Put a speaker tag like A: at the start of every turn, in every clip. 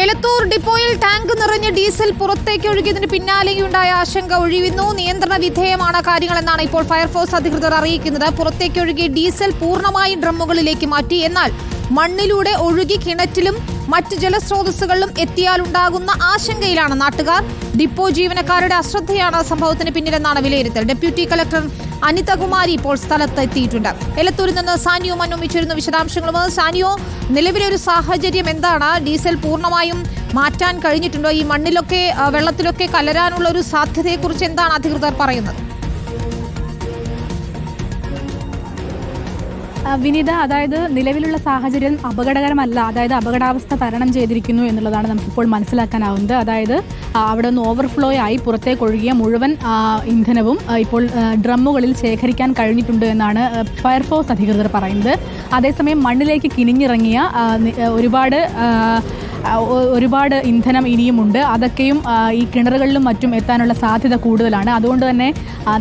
A: എലത്തൂർ ഡിപ്പോയിൽ ടാങ്ക് നിറഞ്ഞ് ഡീസൽ പുറത്തേക്ക് ഒഴുകിയതിന് പിന്നാലെയുണ്ടായ ആശങ്ക ഒഴിയുന്നു. നിയന്ത്രണ വിധേയമാണ് കാര്യങ്ങളെന്നാണ് ഇപ്പോൾ ഫയർഫോഴ്സ് അധികൃതർ അറിയിക്കുന്നത്. പുറത്തേക്ക് ഒഴുകിയ ഡീസൽ പൂർണ്ണമായും ഡ്രമ്മുകളിലേക്ക് മാറ്റി. എന്നാൽ മണ്ണിലൂടെ ഒഴുകി കിണറ്റിലും മറ്റ് ജലസ്രോതസ്സുകളിലും എത്തിയാലുണ്ടാകുന്ന ആശങ്കയിലാണ് നാട്ടുകാർ. ഡിപ്പോ ജീവനക്കാരുടെ അശ്രദ്ധയാണ് സംഭവത്തിന് പിന്നിലെന്നാണ് വിലയിരുത്തൽ. ഡെപ്യൂട്ടി കളക്ടർ അനിതകുമാരി ഇപ്പോൾ സ്ഥലത്ത് എത്തിയിട്ടുണ്ട്. എലത്തൂരിൽ നിന്ന് സാനിയോ മനുമിച്ചിരുന്നു വിശദാംശങ്ങളുമായി. സാനിയോ, നിലവിലെ ഒരു സാഹചര്യം എന്താണ്? ഡീസൽ പൂർണ്ണമായും മാറ്റാൻ കഴിഞ്ഞിട്ടുണ്ടോ? ഈ മണ്ണിലൊക്കെ വെള്ളത്തിലൊക്കെ കലരാനുള്ള ഒരു സാധ്യതയെക്കുറിച്ച് എന്താണ് അധികൃതർ പറയുന്നത്?
B: വിനീത, അതായത് നിലവിലുള്ള സാഹചര്യം അപകടകരമല്ല, അതായത് അപകടാവസ്ഥ തരണം ചെയ്തിരിക്കുന്നു എന്നുള്ളതാണ് നമുക്കിപ്പോൾ മനസ്സിലാക്കാനാവുന്നത്. അതായത് അവിടെ നിന്ന് ഓവർഫ്ലോ ആയി പുറത്തേക്ക് ഒഴുകിയ മുഴുവൻ ഇന്ധനവും ഇപ്പോൾ ഡ്രമ്മുകളിൽ ശേഖരിക്കാൻ കഴിഞ്ഞിട്ടുണ്ട് എന്നാണ് ഫയർഫോഴ്സ് അധികൃതർ പറയുന്നത്. അതേസമയം മണ്ണിലേക്ക് കിനിഞ്ഞിറങ്ങിയ ഒരുപാട് ഇന്ധനം ഇനിയുമുണ്ട്. അതൊക്കെയും ഈ കിണറുകളിലും മറ്റും എത്താനുള്ള സാധ്യത കൂടുതലാണ്. അതുകൊണ്ട് തന്നെ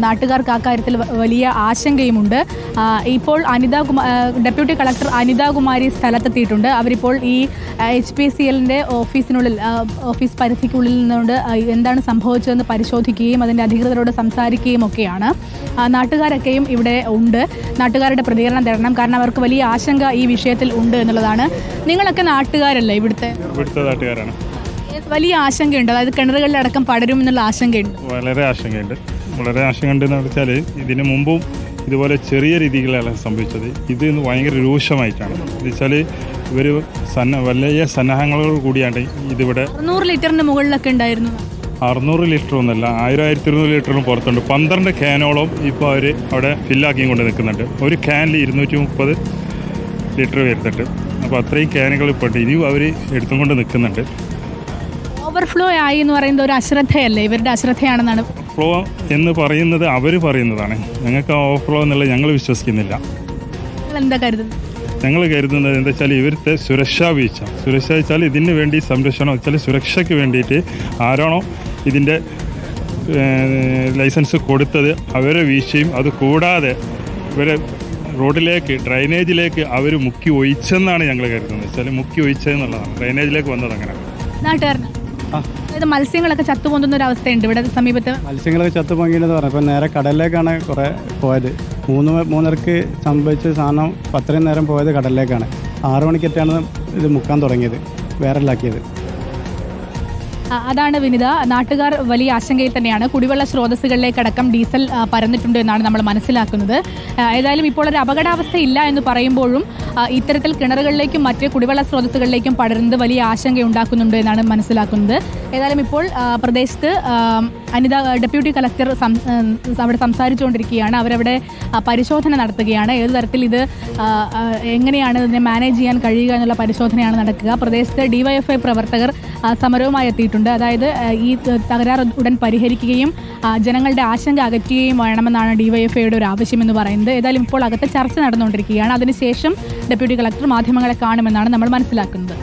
B: നാട്ടുകാർക്ക് അക്കാര്യത്തിൽ വലിയ ആശങ്കയുമുണ്ട്. ഇപ്പോൾ ഡെപ്യൂട്ടി കളക്ടർ അനിതകുമാരി സ്ഥലത്തെത്തിയിട്ടുണ്ട്. അവരിപ്പോൾ ഈ HPCLന്റെ ഓഫീസ് പരിധിക്കുള്ളിൽ നിന്നുകൊണ്ട് എന്താണ് സംഭവിച്ചതെന്ന് പരിശോധിക്കുകയും അതിൻ്റെ അധികൃതരോട് സംസാരിക്കുകയും ഒക്കെയാണ്. നാട്ടുകാരൊക്കെയും ഇവിടെ ഉണ്ട്. നാട്ടുകാരുടെ പ്രതികരണം തരണം, കാരണം അവർക്ക് വലിയ ആശങ്ക ഈ വിഷയത്തിൽ ഉണ്ട് എന്നുള്ളതാണ്. നിങ്ങളൊക്കെ നാട്ടുകാരല്ലേ? ഇവിടുത്തെ
C: നാട്ടുകാരാണ്.
B: വലിയ ആശങ്കയുണ്ട്, അതായത് കിണറുകളിലടക്കം പടരും എന്നുള്ള ആശങ്കയുണ്ട്.
C: വളരെ ആശങ്കയുണ്ട് എന്ന് വെച്ചാൽ ഇതിനു മുമ്പും ഇതുപോലെ ചെറിയ രീതിയിലാണ് സംഭവിച്ചത്. ഇത് ഭയങ്കര രൂക്ഷമായിട്ടാണ്. എന്ന് വെച്ചാൽ ഇവർ വലിയ സന്നാഹങ്ങളോട് കൂടിയാണ് ഇതിവിടെ
B: 100 ലിറ്ററിന് മുകളിലൊക്കെ ഉണ്ടായിരുന്നു.
C: 600 ലിറ്റർ ഒന്നല്ല, 1200 ലിറ്ററിന് പുറത്തുണ്ട്. 12 ക്യാനോളം ഇപ്പോൾ അവർ അവിടെ ഫില്ലാക്കിയും കൊണ്ട് നിൽക്കുന്നുണ്ട്. ഒരു ക്യാനിൽ 230 ലിറ്റർ വരുന്നുണ്ട്. അപ്പോൾ അത്രയും ക്യാനുകൾ ഇപ്പോൾ ഉണ്ട്. ഇനിയും അവർ എടുത്തും കൊണ്ട് നിൽക്കുന്നുണ്ട്.
B: ഓവർഫ്ലോ ആയി എന്ന് പറയുന്നത് ഒരു അശ്രദ്ധയല്ലേ? ഇവരുടെ അശ്രദ്ധയാണെന്നാണ്.
C: ഫ്ലോ എന്ന് പറയുന്നത് അവർ പറയുന്നതാണ്. ഞങ്ങൾക്ക് ഓവർഫ്ലോ എന്നുള്ളത് ഞങ്ങൾ വിശ്വസിക്കുന്നില്ല. ഞങ്ങൾ കരുതുന്നത് എന്താ വെച്ചാൽ ഇവരുടെ സുരക്ഷാ വീഴ്ച വെച്ചാൽ ഇതിന് വേണ്ടി സംരക്ഷണം വെച്ചാൽ സുരക്ഷയ്ക്ക് വേണ്ടിയിട്ട് ആരാണോ ഇതിൻ്റെ ലൈസൻസ് കൊടുത്തത് അവരെ വീഴ്ചയും, അത് കൂടാതെ ഇവരെ റോഡിലേക്ക് ഡ്രൈനേജിലേക്ക് അവർ മുക്കി ഒഴിച്ചെന്നാണ് ഞങ്ങൾ കരുതുന്നത്. വെച്ചാൽ മുക്കി ഒഴിച്ചതെന്നുള്ളതാണ്. ഡ്രൈനേജിലേക്ക് വന്നത് അങ്ങനെ.
B: നാട്ടുകാരന് മത്സ്യങ്ങളൊക്കെ ചത്തുപോകുന്ന ഒരു അവസ്ഥയുണ്ട് ഇവിടെ സമീപത്ത്.
D: മത്സ്യങ്ങളൊക്കെ ചത്തുപോകിയെന്ന് പറഞ്ഞു. ഇപ്പം നേരെ കടലിലേക്കാണ് കുറേ പോയത്. 3:30 സംഭവിച്ച സാധനം അത്രയും നേരം പോയത് കടലിലേക്കാണ്. 6 മണിക്കെറ്റാണ് ഇത് മുക്കാൻ തുടങ്ങിയത്, വേറെല്ലാക്കിയത്.
B: അതാണ് വിനിത. നാട്ടുകാർ വലിയ ആശങ്കയിൽ തന്നെയാണ്. കുടിവെള്ള സ്രോതസ്സുകളിലേക്കടക്കം ഡീസൽ പരന്നിട്ടുണ്ട് എന്നാണ് നമ്മൾ മനസ്സിലാക്കുന്നത്. ഏതായാലും ഇപ്പോൾ ഒരു അപകടാവസ്ഥ ഇല്ല എന്ന് പറയുമ്പോഴും ഇത്തരത്തിൽ കിണറുകളിലേക്കും മറ്റ് കുടിവെള്ള സ്രോതസ്സുകളിലേക്കും പടരുന്നത് വലിയ ആശങ്കയുണ്ടാക്കുന്നുണ്ട് എന്നാണ് മനസ്സിലാക്കുന്നത്. ഏതായാലും ഇപ്പോൾ പ്രദേശത്ത് ഡെപ്യൂട്ടി കളക്ടർ അവിടെ സംസാരിച്ചുകൊണ്ടിരിക്കുകയാണ്. അവരവിടെ പരിശോധന നടത്തുകയാണ്. ഏത് തരത്തിൽ ഇത് എങ്ങനെയാണ് ഇതിനെ മാനേജ് ചെയ്യാൻ കഴിയുക എന്നുള്ള പരിശോധനയാണ് നടക്കുക. പ്രദേശത്ത് DYFI പ്രവർത്തകർ സമരവുമായി എത്തിയിട്ടുണ്ട്. അതായത് ഈ തകരാർ ഉടൻ പരിഹരിക്കുകയും ജനങ്ങളുടെ ആശങ്ക അകറ്റുകയും വേണമെന്നാണ് DYFIയുടെ ഒരു ആവശ്യമെന്ന് പറയുന്നത്. ഏതായാലും ഇപ്പോൾ അകത്ത് ചർച്ച നടന്നുകൊണ്ടിരിക്കുകയാണ്. അതിനുശേഷം ഡെപ്യൂട്ടി കളക്ടർ മാധ്യമങ്ങളെ കാണുമെന്നാണ് നമ്മൾ മനസ്സിലാക്കുന്നത്.